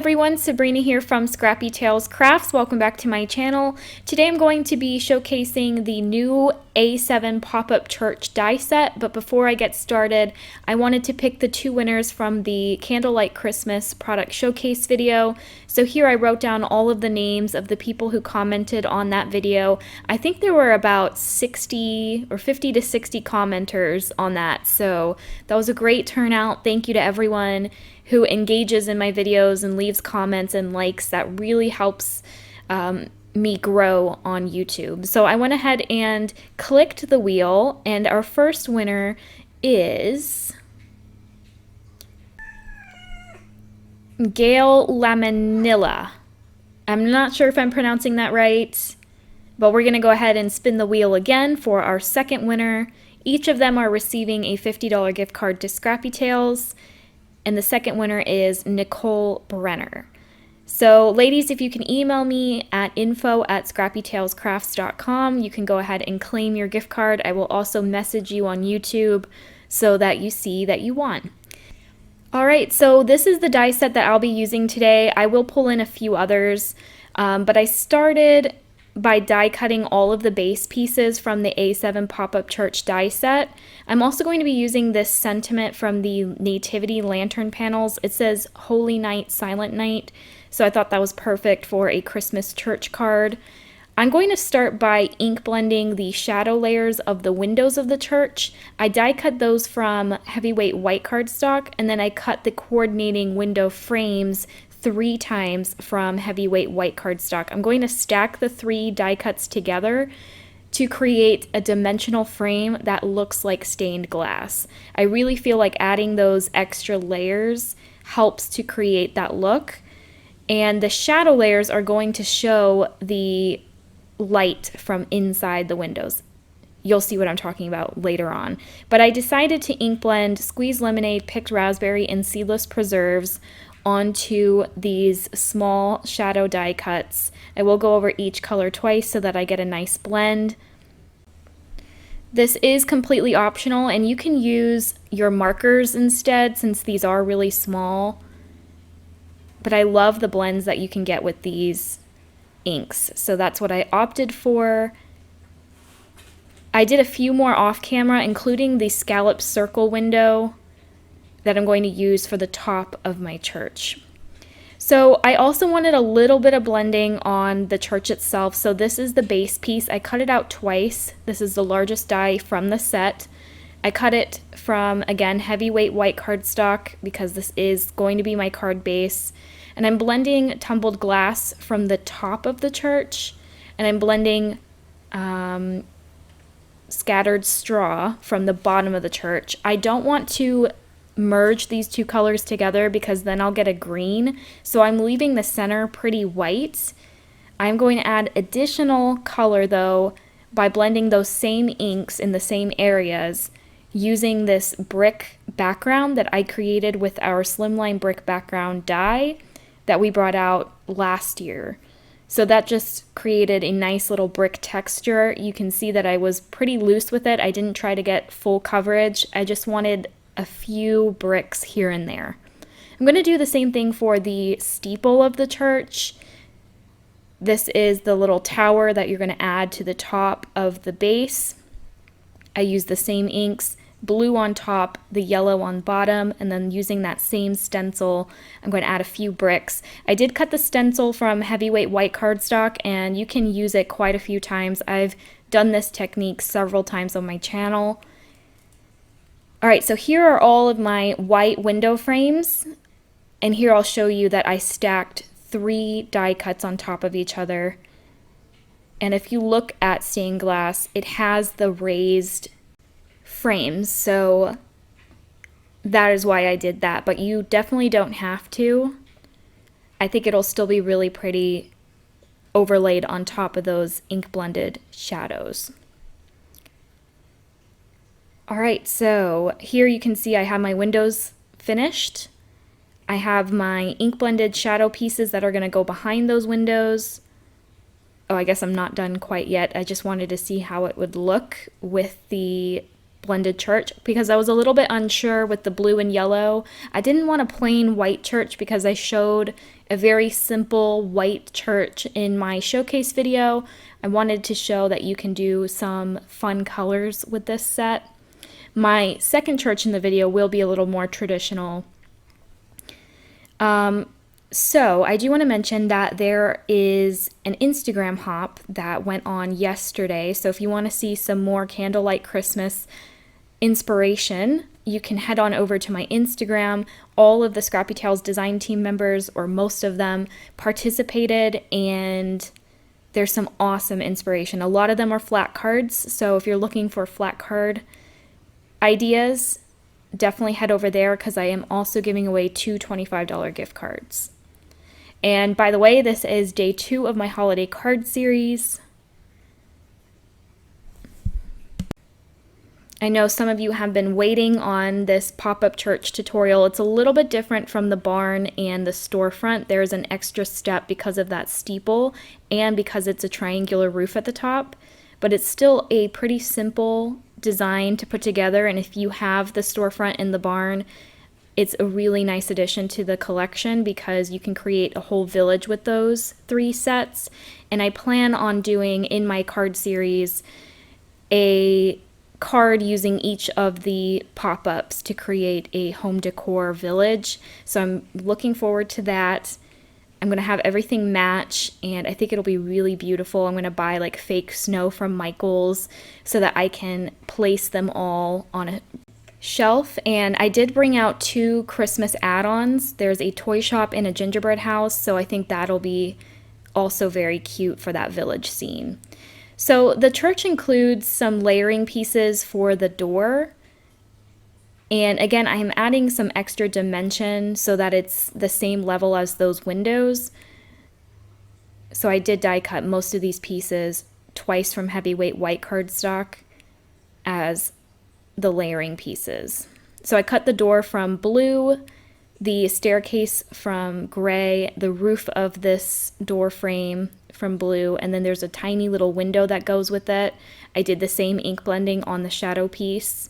everyone, Sabrina here from Scrappy Tales Crafts. Welcome back to my channel. Today I'm going to be showcasing the new A7 pop-up church die set, but before I get started, I wanted to pick the two winners from the Candlelight Christmas product showcase video. So here I wrote down all of the names of the people who commented on that video. I think there were about 60 or 50 to 60 commenters on that, so that was a great turnout. Thank you to everyone who engages in my videos and leaves comments and likes. That really helps me grow on YouTube. So I went ahead and clicked the wheel, and our first winner is Gail Lamanilla. I'm not sure if I'm pronouncing that right, but we're going to go ahead and spin the wheel again for our second winner. Each of them are receiving a $50 gift card to Scrappy Tales. And the second winner is Nicole Brenner. So ladies, if you can email me at info@scrappytalescrafts.com, you can go ahead and claim your gift card. I will also message you on YouTube so that you see that you won. Alright, so this is the die set that I'll be using today. I will pull in a few others, but I started by die cutting all of the base pieces from the A7 pop-up church die set. I'm also going to be using this sentiment from the Nativity lantern panels. It says Holy Night, Silent Night, so I thought that was perfect for a Christmas church card. I'm going to start by ink blending the shadow layers of the windows of the church. I die cut those from heavyweight white cardstock, and then I cut the coordinating window frames 3 times from heavyweight white cardstock. I'm going to stack the 3 die cuts together to create a dimensional frame that looks like stained glass. I really feel like adding those extra layers helps to create that look. And the shadow layers are going to show the light from inside the windows. You'll see what I'm talking about later on. But I decided to ink blend squeezed lemonade, picked raspberry, and seedless preserves onto these small shadow die cuts. I will go over each color twice so that I get a nice blend. This is completely optional, and you can use your markers instead since these are really small. But I love the blends that you can get with these inks, so that's what I opted for. I did a few more off camera, including the scallop circle window that I'm going to use for the top of my church. So I also wanted a little bit of blending on the church itself. So this is the base piece. I cut it out twice. This is the largest die from the set. I cut it from, again, heavyweight white cardstock because this is going to be my card base. And I'm blending tumbled glass from the top of the church, and I'm blending scattered straw from the bottom of the church. I don't want to merge these two colors together because then I'll get a green, so I'm leaving the center pretty white. I'm going to add additional color though by blending those same inks in the same areas using this brick background that I created with our slimline brick background die that we brought out last year. So that just created a nice little brick texture. You can see that I was pretty loose with it. I didn't try to get full coverage. I just wanted a few bricks here and there. I'm going to do the same thing for the steeple of the church. This is the little tower that you're going to add to the top of the base. I used the same inks, blue on top, the yellow on bottom, and then using that same stencil, I'm going to add a few bricks. I did cut the stencil from heavyweight white cardstock, and you can use it quite a few times. I've done this technique several times on my channel. Alright, so here are all of my white window frames, and here I'll show you that I stacked 3 die cuts on top of each other. And if you look at stained glass, it has the raised frames, so that is why I did that, but you definitely don't have to. I think it'll still be really pretty overlaid on top of those ink blended shadows. Alright, so here you can see I have my windows finished. I have my ink blended shadow pieces that are going to go behind those windows. Oh, I guess I'm not done quite yet. I just wanted to see how it would look with the blended church because I was a little bit unsure with the blue and yellow. I didn't want a plain white church because I showed a very simple white church in my showcase video. I wanted to show that you can do some fun colors with this set. My second church in the video will be a little more traditional. So I do want to mention that there is an Instagram hop that went on yesterday. So if you want to see some more candlelight Christmas inspiration, you can head on over to my Instagram. All of the Scrappy Tales design team members, or most of them, participated, and there's some awesome inspiration. A lot of them are flat cards, so if you're looking for flat card ideas, definitely head over there because I am also giving away 2 $25 gift cards. And by the way, this is day 2 of my holiday card series. I know some of you have been waiting on this pop-up church tutorial. It's a little bit different from the barn and the storefront. There's an extra step because of that steeple and because it's a triangular roof at the top, but it's still a pretty simple design to put together. And if you have the storefront and the barn, it's a really nice addition to the collection because you can create a whole village with those 3 sets. And I plan on doing in my card series a card using each of the pop-ups to create a home decor village. So I'm looking forward to that. I'm going to have everything match, and I think it'll be really beautiful. I'm going to buy like fake snow from Michael's so that I can place them all on a shelf. And I did bring out 2 Christmas add-ons. There's a toy shop and a gingerbread house, so I think that'll be also very cute for that village scene. So the church includes some layering pieces for the door. And again, I am adding some extra dimension so that it's the same level as those windows. So I did die cut most of these pieces twice from heavyweight white cardstock as the layering pieces. So I cut the door from blue, the staircase from gray, the roof of this door frame from blue, and then there's a tiny little window that goes with it. I did the same ink blending on the shadow piece.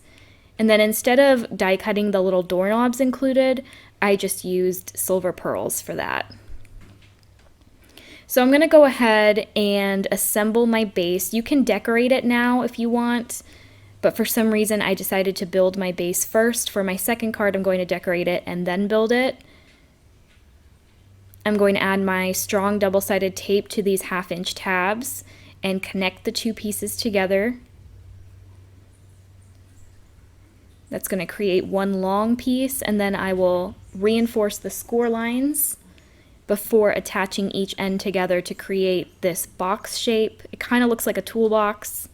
And then instead of die cutting the little doorknobs included, I just used silver pearls for that. So I'm going to go ahead and assemble my base. You can decorate it now if you want, but for some reason I decided to build my base first. For my second card, I'm going to decorate it and then build it. I'm going to add my strong double-sided tape to these 1/2-inch tabs and connect the 2 pieces together. That's going to create one long piece, and then I will reinforce the score lines before attaching each end together to create this box shape. It kind of looks like a toolbox.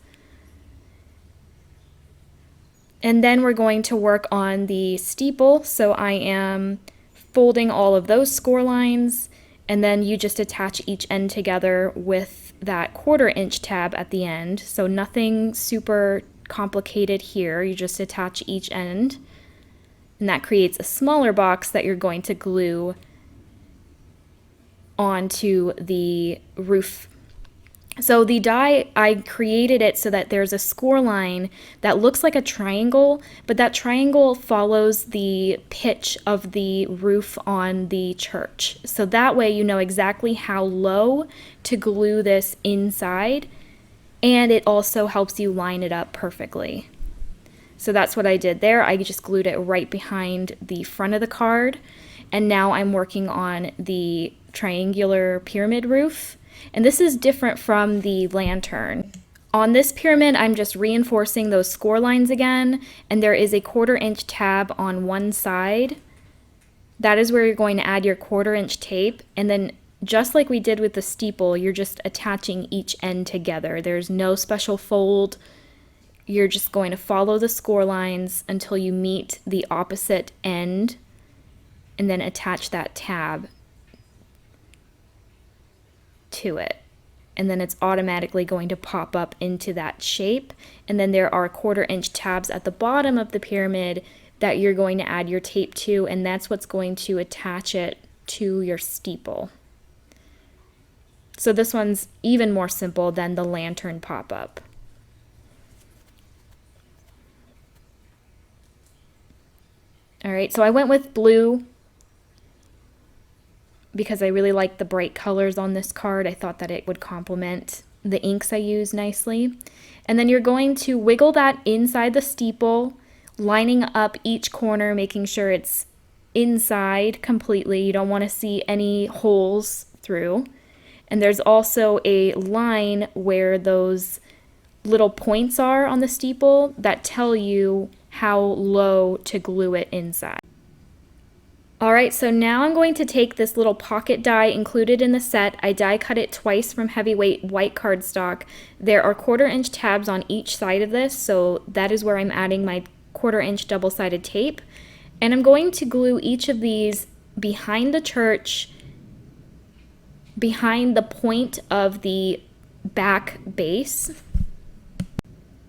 And then we're going to work on the steeple, so I am folding all of those score lines, and then you just attach each end together with that 1/4-inch tab at the end. So nothing super complicated here. You just attach each end, and that creates a smaller box that you're going to glue onto the roof. So the die, I created it so that there's a score line that looks like a triangle, but that triangle follows the pitch of the roof on the church. So that way you know exactly how low to glue this inside, and it also helps you line it up perfectly. So that's what I did there. I just glued it right behind the front of the card, and now I'm working on the triangular pyramid roof. And this is different from the lantern. On this pyramid, I'm just reinforcing those score lines again, and there is a 1/4-inch tab on one side. That is where you're going to add your 1/4-inch tape, and then just like we did with the steeple, you're just attaching each end together. There's no special fold. You're just going to follow the score lines until you meet the opposite end, and then attach that tab to it, and then it's automatically going to pop up into that shape. And then there are 1/4-inch tabs at the bottom of the pyramid that you're going to add your tape to, and that's what's going to attach it to your steeple. So this one's even more simple than the lantern pop-up. All right, so I went with blue because I really like the bright colors on this card. I thought that it would complement the inks I use nicely. And then you're going to wiggle that inside the steeple, lining up each corner, making sure it's inside completely. You don't want to see any holes through. And there's also a line where those little points are on the steeple that tell you how low to glue it inside. All right, so now I'm going to take this little pocket die included in the set. I die cut it twice from heavyweight white cardstock. There are 1/4-inch tabs on each side of this, so that is where I'm adding my 1/4-inch double-sided tape. And I'm going to glue each of these behind the church, behind the point of the back base,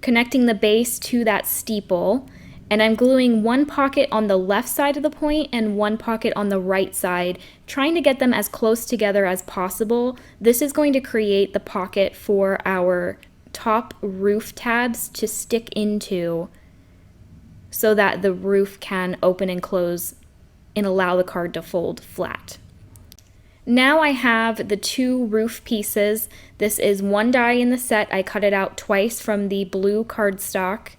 connecting the base to that steeple. And I'm gluing one pocket on the left side of the point and one pocket on the right side, trying to get them as close together as possible. This is going to create the pocket for our top roof tabs to stick into so that the roof can open and close and allow the card to fold flat. Now I have the 2 roof pieces. This is one die in the set. I cut it out twice from the blue cardstock.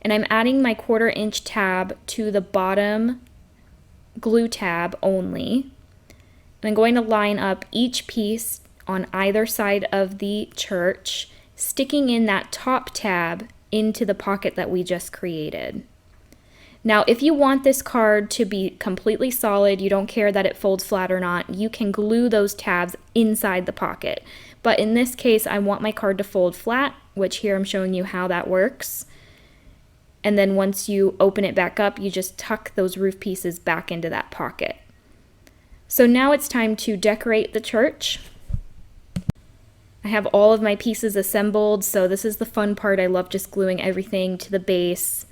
And I'm adding my 1/4-inch tab to the bottom glue tab only. And I'm going to line up each piece on either side of the church, sticking in that top tab into the pocket that we just created. Now, if you want this card to be completely solid, you don't care that it folds flat or not, you can glue those tabs inside the pocket. But in this case, I want my card to fold flat, which here I'm showing you how that works. And then once you open it back up, you just tuck those roof pieces back into that pocket. So now it's time to decorate the church. I have all of my pieces assembled, so this is the fun part. I love just gluing everything to the base.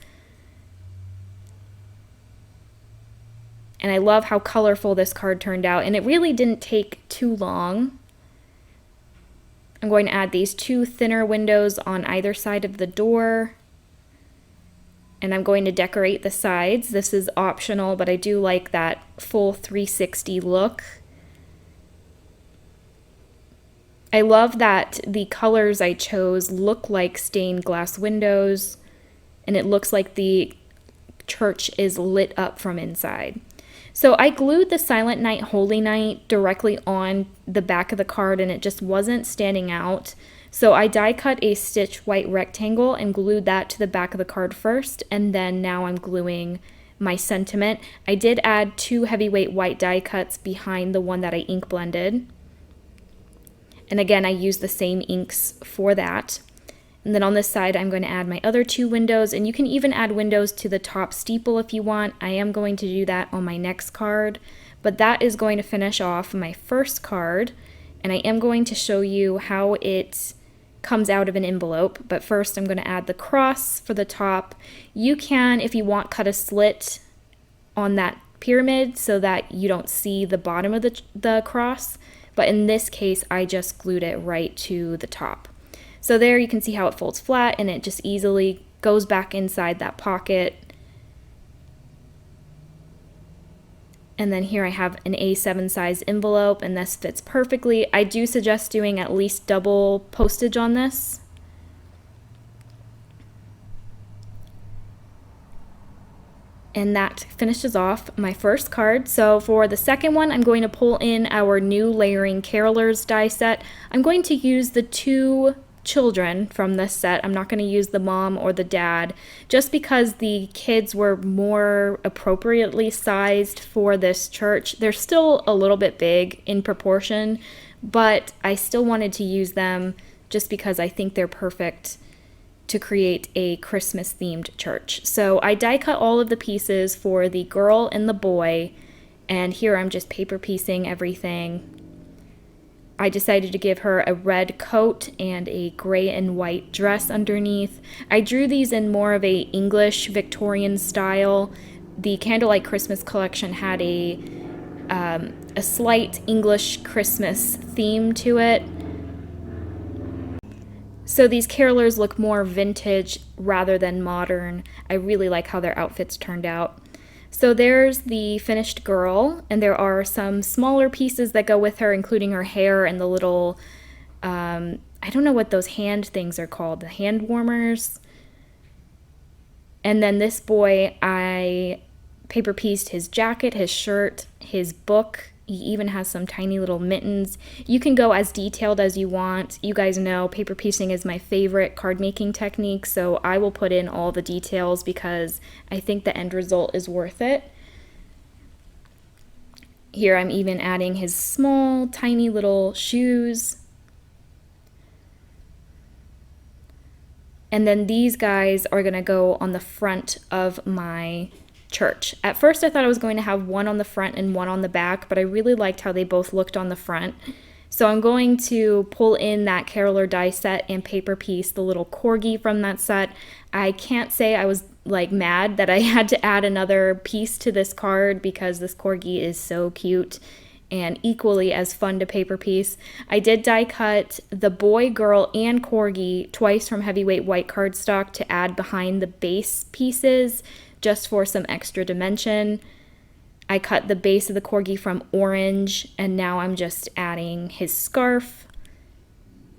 And I love how colorful this card turned out, and it really didn't take too long. I'm going to add these 2 thinner windows on either side of the door. And I'm going to decorate the sides. This is optional, but I do like that full 360 look. I love that the colors I chose look like stained glass windows, and it looks like the church is lit up from inside. So I glued the Silent Night, Holy Night directly on the back of the card, and it just wasn't standing out. So I die cut a stitch white rectangle and glued that to the back of the card first, and then now I'm gluing my sentiment. I did add 2 heavyweight white die cuts behind the one that I ink blended. And again, I used the same inks for that. And then on this side, I'm going to add my other 2 windows, and you can even add windows to the top steeple if you want. I am going to do that on my next card, but that is going to finish off my first card, and I am going to show you how it comes out of an envelope. But first I'm going to add the cross for the top. You can, if you want, cut a slit on that pyramid so that you don't see the bottom of the cross, but in this case I just glued it right to the top. So there you can see how it folds flat and it just easily goes back inside that pocket. And then here I have an A7 size envelope, and this fits perfectly. I do suggest doing at least double postage on this. And that finishes off my first card. So for the second one, I'm going to pull in our new layering carolers die set. I'm going to use the 2 children from this set. I'm not going to use the mom or the dad, just because the kids were more appropriately sized for this church. They're still a little bit big in proportion, but I still wanted to use them just because I think they're perfect to create a Christmas themed church. So I die cut all of the pieces for the girl and the boy, and here I'm just paper piecing everything. I decided to give her a red coat and a gray and white dress underneath. I drew these in more of a English Victorian style. The Candlelight Christmas collection had a slight English Christmas theme to it. So these carolers look more vintage rather than modern. I really like how their outfits turned out. So there's the finished girl, and there are some smaller pieces that go with her, including her hair and the little, I don't know what those hand things are called, the hand warmers. And then this boy, I paper pieced his jacket, his shirt, his book. He even has some tiny little mittens. You can go as detailed as you want. You guys know paper piecing is my favorite card making technique, so I will put in all the details because I think the end result is worth it. Here I'm even adding his small, tiny little shoes. And then these guys are going to go on the front of my church. At first I thought I was going to have one on the front and one on the back, but I really liked how they both looked on the front. So I'm going to pull in that caroler die set and paper piece the little corgi from that set. I can't say I was like mad that I had to add another piece to this card because this corgi is so cute and equally as fun to paper piece. I did die cut the boy, girl, and corgi twice from heavyweight white cardstock to add behind the base pieces just for some extra dimension. I cut the base of the corgi from orange, and now I'm just adding his scarf,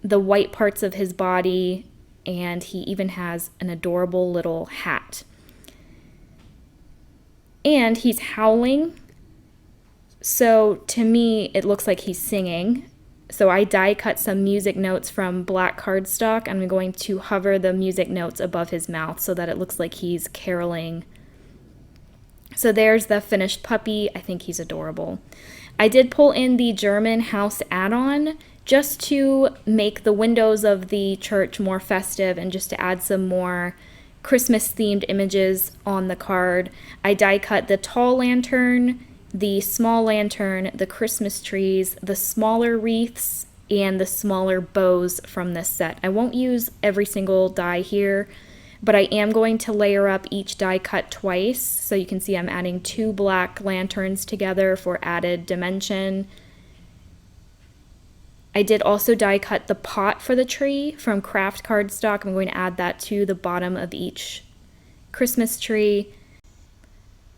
the white parts of his body, and he even has an adorable little hat. And he's howling. So to me, it looks like he's singing. So I die cut some music notes from black cardstock. I'm going to hover the music notes above his mouth so that it looks like he's caroling. So there's the finished puppy. I think he's adorable. I did pull in the German house add-on just to make the windows of the church more festive and just to add some more Christmas themed images on the card. I die cut the tall lantern, the small lantern, the Christmas trees, the smaller wreaths, and the smaller bows from this set. I won't use every single die here, but I am going to layer up each die cut twice. So you can see I'm adding 2 black lanterns together for added dimension. I did also die cut the pot for the tree from craft cardstock. I'm going to add that to the bottom of each Christmas tree.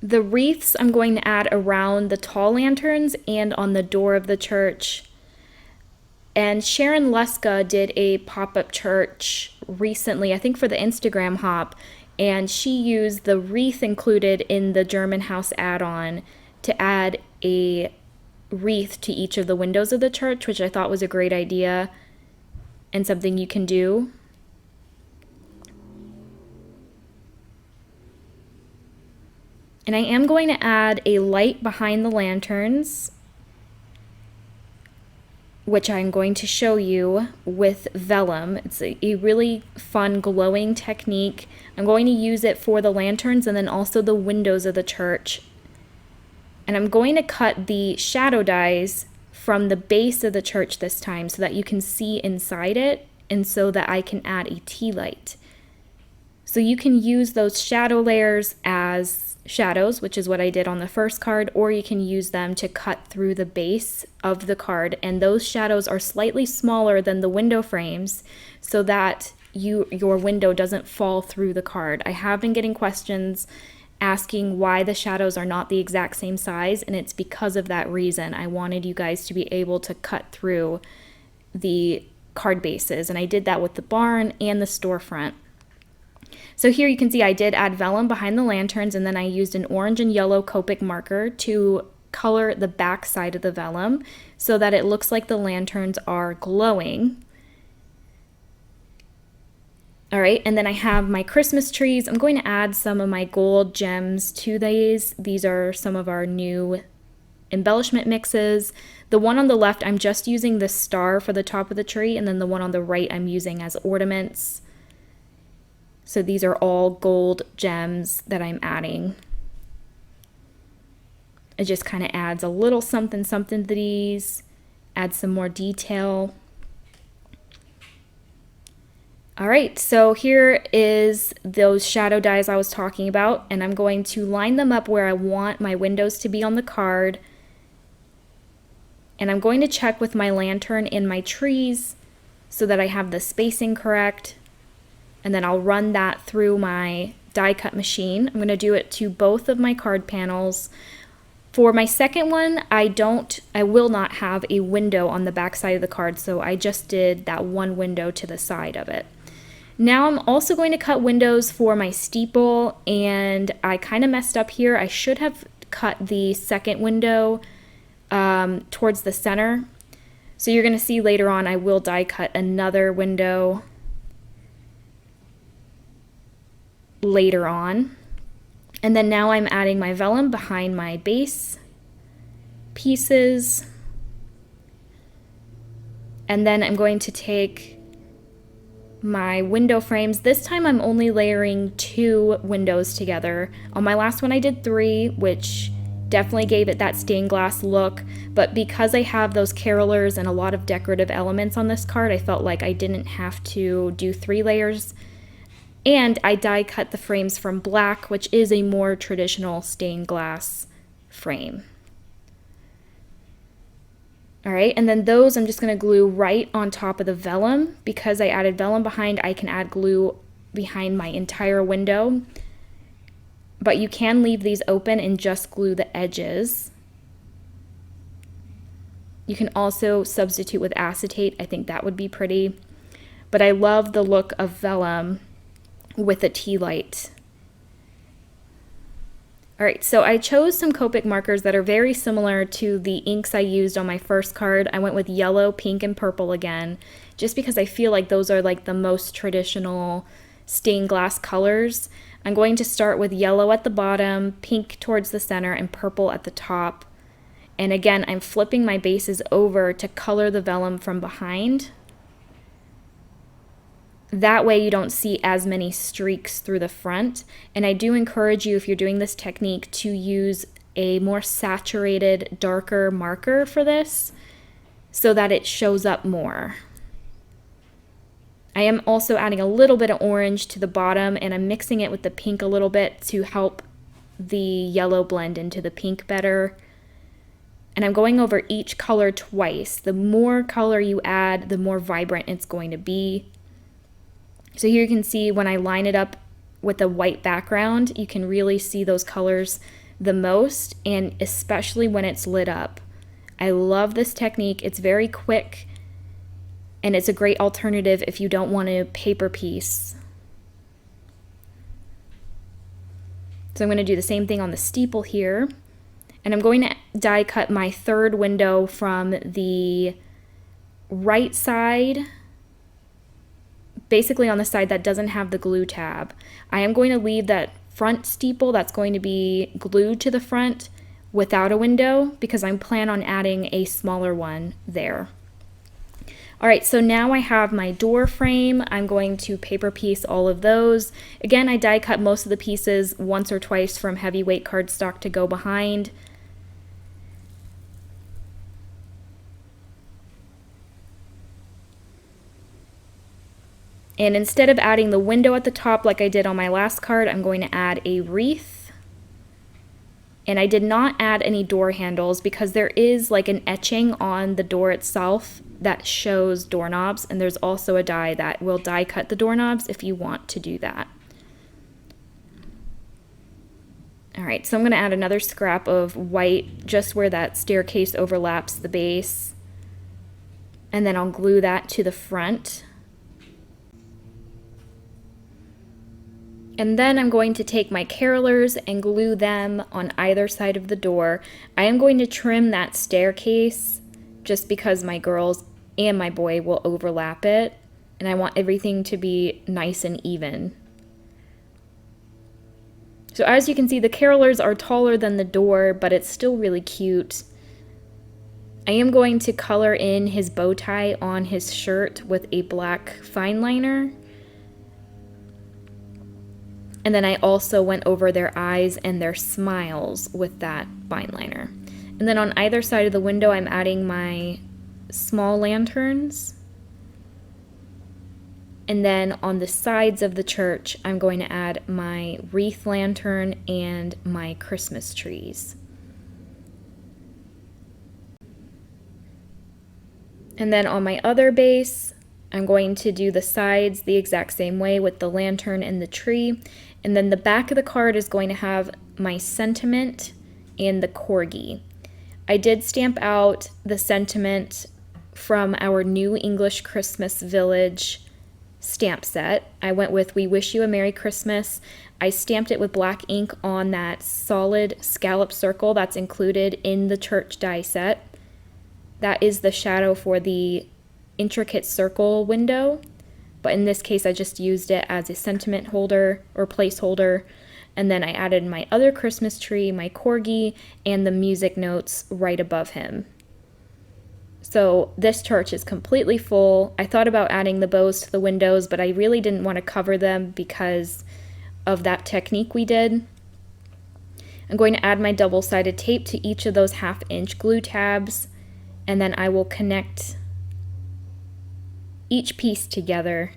The wreaths I'm going to add around the tall lanterns and on the door of the church. And Sharon Leska did a pop-up church recently, I think for the Instagram hop, and she used the wreath included in the German house add-on to add a wreath to each of the windows of the church, which I thought was a great idea and something you can do. And I am going to add a light behind the lanterns, which I'm going to show you with vellum. It's a really fun glowing technique. I'm going to use it for the lanterns and then also the windows of the church. And I'm going to cut the shadow dies from the base of the church this time so that you can see inside it and so that I can add a tea light. So you can use those shadow layers as shadows, which is what I did on the first card, or you can use them to cut through the base of the card, and those shadows are slightly smaller than the window frames so that your window doesn't fall through the card. I have been getting questions asking why the shadows are not the exact same size, and it's because of that reason. I wanted you guys to be able to cut through the card bases, and I did that with the barn and the storefront. So here you can see I did add vellum behind the lanterns, and then I used an orange and yellow Copic marker to color the back side of the vellum so that it looks like the lanterns are glowing. All right, and then I have my Christmas trees. I'm going to add some of my gold gems to these. These are some of our new embellishment mixes. The one on the left, I'm just using the star for the top of the tree, and then the one on the right I'm using as ornaments. So these are all gold gems that I'm adding. It just kind of adds a little something something to these, adds some more detail. All right, so here is those shadow dies I was talking about, and I'm going to line them up where I want my windows to be on the card. And I'm going to check with my lantern and my trees so that I have the spacing correct. And then I'll run that through my die cut machine. I'm going to do it to both of my card panels. For my second one, I will not have a window on the back side of the card, so I just did that one window to the side of it. Now I'm also going to cut windows for my steeple, and I kind of messed up here. I should have cut the second window towards the center. So you're going to see later on I will die cut another window later on. And then now I'm adding my vellum behind my base pieces. And then I'm going to take my window frames. This time I'm only layering 2 windows together. On my last one I did 3, which definitely gave it that stained glass look, but because I have those carolers and a lot of decorative elements on this card, I felt like I didn't have to do 3 layers. And I die cut the frames from black, which is a more traditional stained glass frame. All right, and then those I'm just going to glue right on top of the vellum. Because I added vellum behind, I can add glue behind my entire window. But you can leave these open and just glue the edges. You can also substitute with acetate. I think that would be pretty. But I love the look of vellum with a tea light. All right, so I chose some Copic markers that are very similar to the inks I used on my first card. I went with yellow, pink, and purple again, just because I feel like those are like the most traditional stained glass colors. I'm going to start with yellow at the bottom, pink towards the center, and purple at the top. And again, I'm flipping my bases over to color the vellum from behind. That way you don't see as many streaks through the front. And I do encourage you, if you're doing this technique, to use a more saturated, darker marker for this so that it shows up more. I am also adding a little bit of orange to the bottom, and I'm mixing it with the pink a little bit to help the yellow blend into the pink better. And I'm going over each color twice. The more color you add, the more vibrant it's going to be. So here you can see when I line it up with a white background, you can really see those colors the most, and especially when it's lit up. I love this technique. It's very quick, and it's a great alternative if you don't want to paper piece. So I'm going to do the same thing on the steeple here, and I'm going to die cut my third window from the right side, basically on the side that doesn't have the glue tab. I am going to leave that front steeple that's going to be glued to the front without a window because I plan on adding a smaller one there. All right, so now I have my door frame. I'm going to paper piece all of those. Again, I die cut most of the pieces once or twice from heavyweight cardstock to go behind. And instead of adding the window at the top like I did on my last card, I'm going to add a wreath. And I did not add any door handles because there is like an etching on the door itself that shows doorknobs, and there's also a die that will die cut the doorknobs if you want to do that. All right, so I'm going to add another scrap of white just where that staircase overlaps the base, and then I'll glue that to the front. And then I'm going to take my carolers and glue them on either side of the door. I am going to trim that staircase just because my girls and my boy will overlap it, and I want everything to be nice and even. So as you can see, the carolers are taller than the door, but it's still really cute. I am going to color in his bow tie on his shirt with a black fine liner. And then I also went over their eyes and their smiles with that fine liner. And then on either side of the window, I'm adding my small lanterns. And then on the sides of the church, I'm going to add my wreath lantern and my Christmas trees. And then on my other base, I'm going to do the sides the exact same way with the lantern and the tree. And then the back of the card is going to have my sentiment and the corgi. I did stamp out the sentiment from our New English Christmas Village stamp set. I went with "We Wish You a Merry Christmas." I stamped it with black ink on that solid scallop circle that's included in the church die set. That is the shadow for the intricate circle window, but in this case I just used it as a sentiment holder or placeholder, and then I added my other Christmas tree, my corgi, and the music notes right above him. So this church is completely full. I thought about adding the bows to the windows, but I really didn't want to cover them because of that technique we did. I'm going to add my double-sided tape to each of those 1/2 inch glue tabs, and then I will connect each piece together,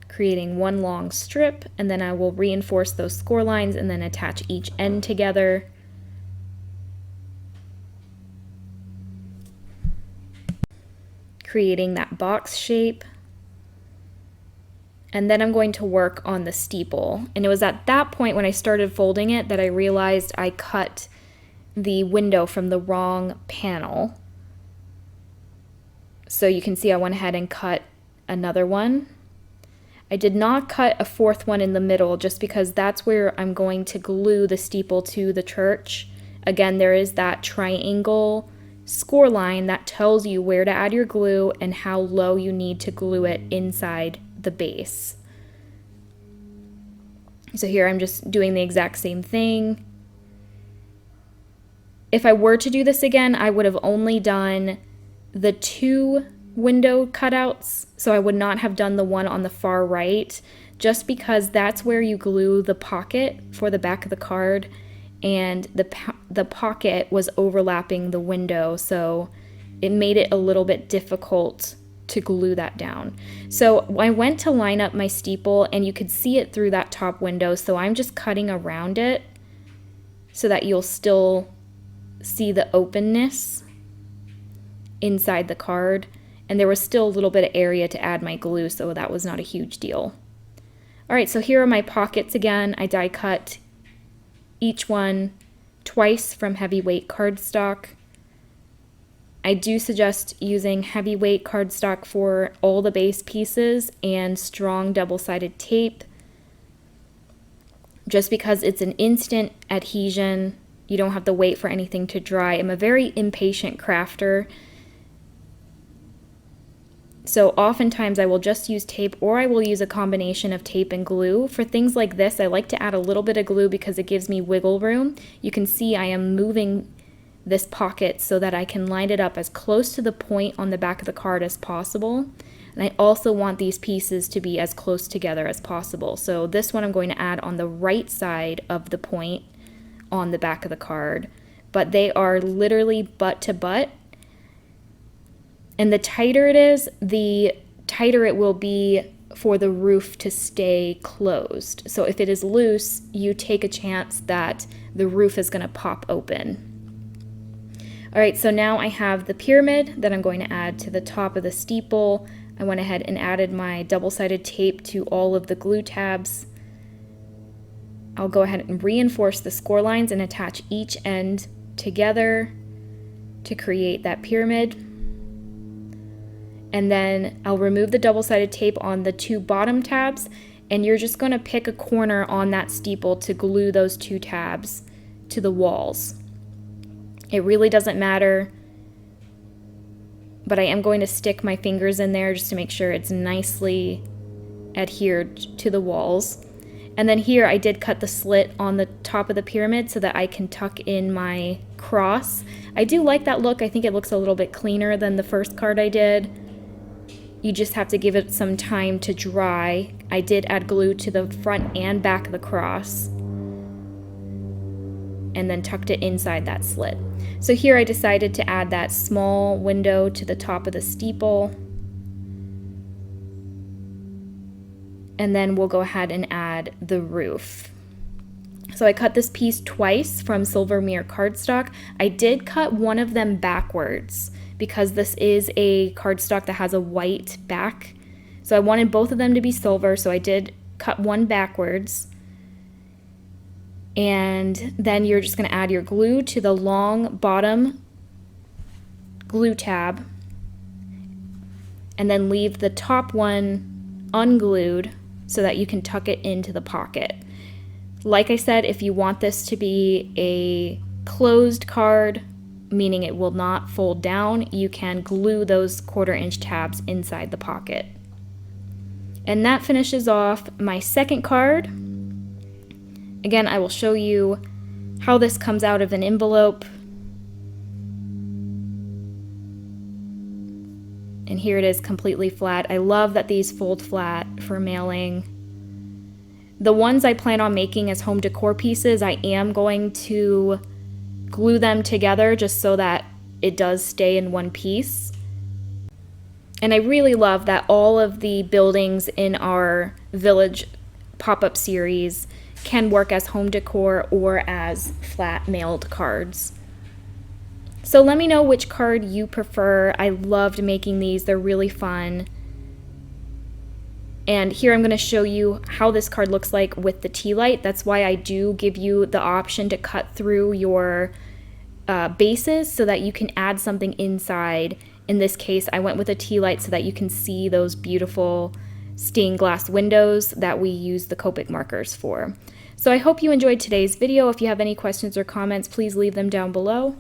creating one long strip, and then I will reinforce those score lines and then attach each end together. Creating that box shape. And then I'm going to work on the steeple. And it was at that point when I started folding it that I realized I cut the window from the wrong panel. So you can see I went ahead and cut another one. I did not cut a 4th one in the middle just because that's where I'm going to glue the steeple to the church. Again, there is that triangle score line that tells you where to add your glue and how low you need to glue it inside the base. So here I'm just doing the exact same thing. If I were to do this again, I would have only done the 2 window cutouts, so I would not have done the one on the far right, just because that's where you glue the pocket for the back of the card, and the pocket was overlapping the window, so it made it a little bit difficult to glue that down. So I went to line up my steeple, and you could see it through that top window, so I'm just cutting around it so that you'll still see the openness inside the card, and there was still a little bit of area to add my glue, so that was not a huge deal. Alright, so here are my pockets again. I die cut each one twice from heavyweight cardstock. I do suggest using heavyweight cardstock for all the base pieces and strong double-sided tape, just because it's an instant adhesion. You don't have to wait for anything to dry. I'm a very impatient crafter, so oftentimes I will just use tape, or I will use a combination of tape and glue. For things like this, I like to add a little bit of glue because it gives me wiggle room. You can see I am moving this pocket so that I can line it up as close to the point on the back of the card as possible. And I also want these pieces to be as close together as possible. So this one I'm going to add on the right side of the point on the back of the card, but they are literally butt to butt. And the tighter it is, the tighter it will be for the roof to stay closed. So if it is loose, you take a chance that the roof is going to pop open. Alright, so now I have the pyramid that I'm going to add to the top of the steeple. I went ahead and added my double-sided tape to all of the glue tabs. I'll go ahead and reinforce the score lines and attach each end together to create that pyramid. And then I'll remove the double-sided tape on the 2 bottom tabs, and you're just going to pick a corner on that steeple to glue those 2 tabs to the walls. It really doesn't matter, but I am going to stick my fingers in there just to make sure it's nicely adhered to the walls. And then here I did cut the slit on the top of the pyramid so that I can tuck in my cross. I do like that look. I think it looks a little bit cleaner than the first card I did. You just have to give it some time to dry. I did add glue to the front and back of the cross, and then tucked it inside that slit. So here I decided to add that small window to the top of the steeple. And then we'll go ahead and add the roof. So I cut this piece twice from Silver Mirror cardstock. I did cut one of them backwards because this is a cardstock that has a white back. So I wanted both of them to be silver, so I did cut one backwards. And then you're just going to add your glue to the long bottom glue tab, and then leave the top one unglued so that you can tuck it into the pocket. Like I said, if you want this to be a closed card, meaning it will not fold down, you can glue those 1/4 inch tabs inside the pocket. And that finishes off my second card. Again, I will show you how this comes out of an envelope. And here it is completely flat. I love that these fold flat for mailing. The ones I plan on making as home decor pieces, I am going to glue them together just so that it does stay in one piece. And I really love that all of the buildings in our village pop-up series can work as home decor or as flat mailed cards. So let me know which card you prefer. I loved making these. They're really fun. And here I'm going to show you how this card looks like with the tea light. That's why I do give you the option to cut through your bases so that you can add something inside. In this case, I went with a tea light so that you can see those beautiful stained glass windows that we use the Copic markers for. So I hope you enjoyed today's video. If you have any questions or comments, please leave them down below.